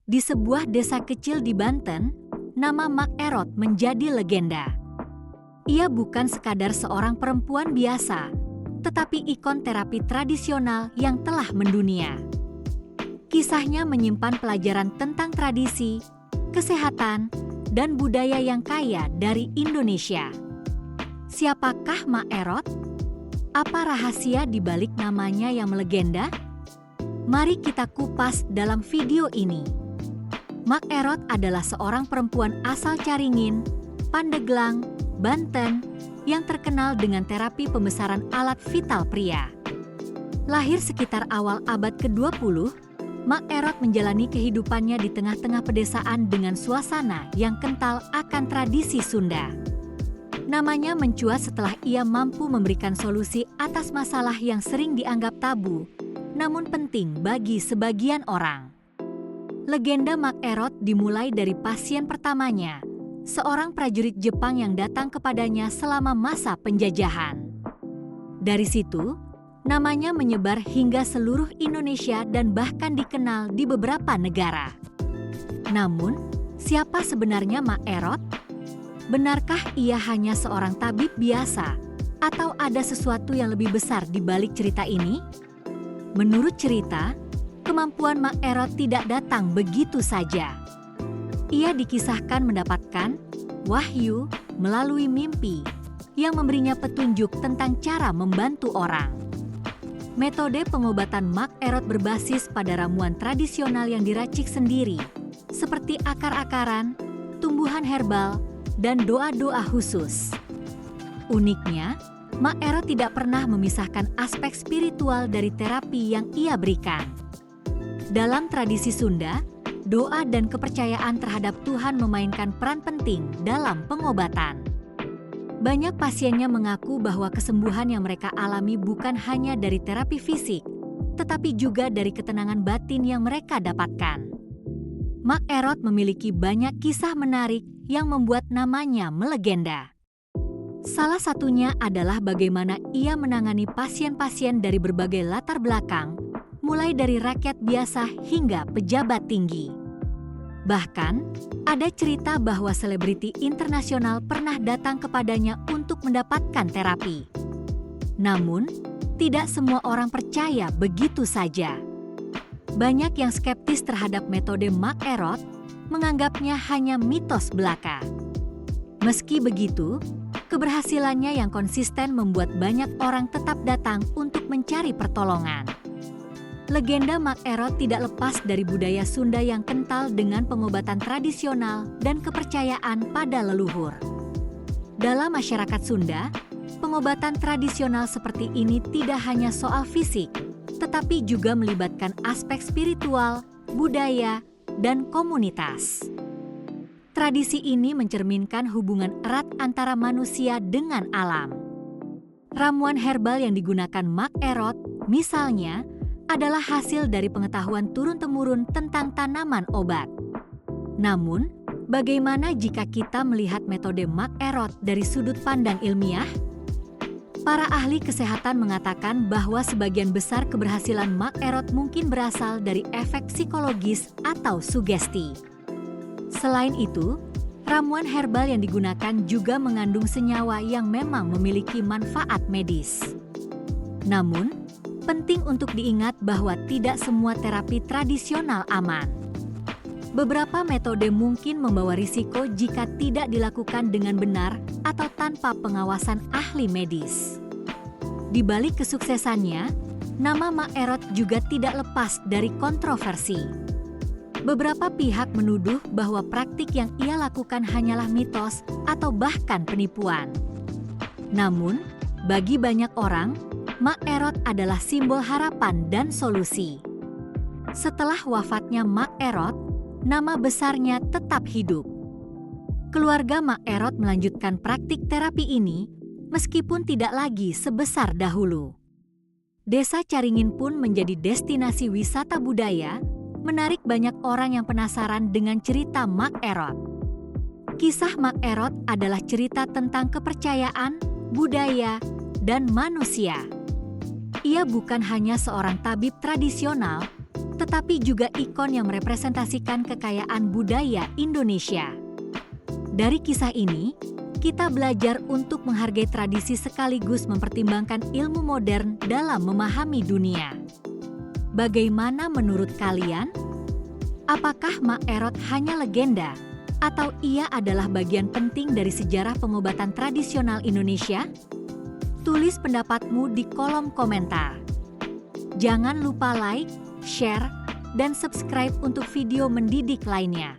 Di sebuah desa kecil di Banten, nama Mak Erot menjadi legenda. Ia bukan sekadar seorang perempuan biasa, tetapi ikon terapi tradisional yang telah mendunia. Kisahnya menyimpan pelajaran tentang tradisi, kesehatan, dan budaya yang kaya dari Indonesia. Siapakah Mak Erot? Apa rahasia di balik namanya yang melegenda? Mari kita kupas dalam video ini. Mak Erot adalah seorang perempuan asal Caringin, Pandeglang, Banten, yang terkenal dengan terapi pembesaran alat vital pria. Lahir sekitar awal abad ke-20, Mak Erot menjalani kehidupannya di tengah-tengah pedesaan dengan suasana yang kental akan tradisi Sunda. Namanya mencuat setelah ia mampu memberikan solusi atas masalah yang sering dianggap tabu, namun penting bagi sebagian orang. Legenda Mak Erot dimulai dari pasien pertamanya, seorang prajurit Jepang yang datang kepadanya selama masa penjajahan. Dari situ, namanya menyebar hingga seluruh Indonesia dan bahkan dikenal di beberapa negara. Namun, siapa sebenarnya Mak Erot? Benarkah ia hanya seorang tabib biasa, atau ada sesuatu yang lebih besar di balik cerita ini? Menurut cerita, kemampuan Mak Erot tidak datang begitu saja. Ia dikisahkan mendapatkan wahyu melalui mimpi yang memberinya petunjuk tentang cara membantu orang. Metode pengobatan Mak Erot berbasis pada ramuan tradisional yang diracik sendiri, seperti akar-akaran, tumbuhan herbal, dan doa-doa khusus. Uniknya, Mak Erot tidak pernah memisahkan aspek spiritual dari terapi yang ia berikan. Dalam tradisi Sunda, doa dan kepercayaan terhadap Tuhan memainkan peran penting dalam pengobatan. Banyak pasiennya mengaku bahwa kesembuhan yang mereka alami bukan hanya dari terapi fisik, tetapi juga dari ketenangan batin yang mereka dapatkan. Mak Erot memiliki banyak kisah menarik yang membuat namanya melegenda. Salah satunya adalah bagaimana ia menangani pasien-pasien dari berbagai latar belakang, mulai dari rakyat biasa hingga pejabat tinggi. Bahkan, ada cerita bahwa selebriti internasional pernah datang kepadanya untuk mendapatkan terapi. Namun, tidak semua orang percaya begitu saja. Banyak yang skeptis terhadap metode Mak Erot, menganggapnya hanya mitos belaka. Meski begitu, keberhasilannya yang konsisten membuat banyak orang tetap datang untuk mencari pertolongan. Legenda Mak Erot tidak lepas dari budaya Sunda yang kental dengan pengobatan tradisional dan kepercayaan pada leluhur. Dalam masyarakat Sunda, pengobatan tradisional seperti ini tidak hanya soal fisik, tetapi juga melibatkan aspek spiritual, budaya, dan komunitas. Tradisi ini mencerminkan hubungan erat antara manusia dengan alam. Ramuan herbal yang digunakan Mak Erot, misalnya, adalah hasil dari pengetahuan turun-temurun tentang tanaman obat. Namun, bagaimana jika kita melihat metode Mak Erot dari sudut pandang ilmiah? Para ahli kesehatan mengatakan bahwa sebagian besar keberhasilan Mak Erot mungkin berasal dari efek psikologis atau sugesti. Selain itu, ramuan herbal yang digunakan juga mengandung senyawa yang memang memiliki manfaat medis. Namun, penting untuk diingat bahwa tidak semua terapi tradisional aman. Beberapa metode mungkin membawa risiko jika tidak dilakukan dengan benar atau tanpa pengawasan ahli medis. Di balik kesuksesannya, nama Mak Erot juga tidak lepas dari kontroversi. Beberapa pihak menuduh bahwa praktik yang ia lakukan hanyalah mitos atau bahkan penipuan. Namun, bagi banyak orang, Mak Erot adalah simbol harapan dan solusi. Setelah wafatnya Mak Erot, nama besarnya tetap hidup. Keluarga Mak Erot melanjutkan praktik terapi ini meskipun tidak lagi sebesar dahulu. Desa Caringin pun menjadi destinasi wisata budaya, menarik banyak orang yang penasaran dengan cerita Mak Erot. Kisah Mak Erot adalah cerita tentang kepercayaan, budaya, dan manusia. Ia bukan hanya seorang tabib tradisional, tetapi juga ikon yang merepresentasikan kekayaan budaya Indonesia. Dari kisah ini, kita belajar untuk menghargai tradisi sekaligus mempertimbangkan ilmu modern dalam memahami dunia. Bagaimana menurut kalian? Apakah Mak Erot hanya legenda, atau ia adalah bagian penting dari sejarah pengobatan tradisional Indonesia? Tulis pendapatmu di kolom komentar. Jangan lupa like, share, dan subscribe untuk video mendidik lainnya.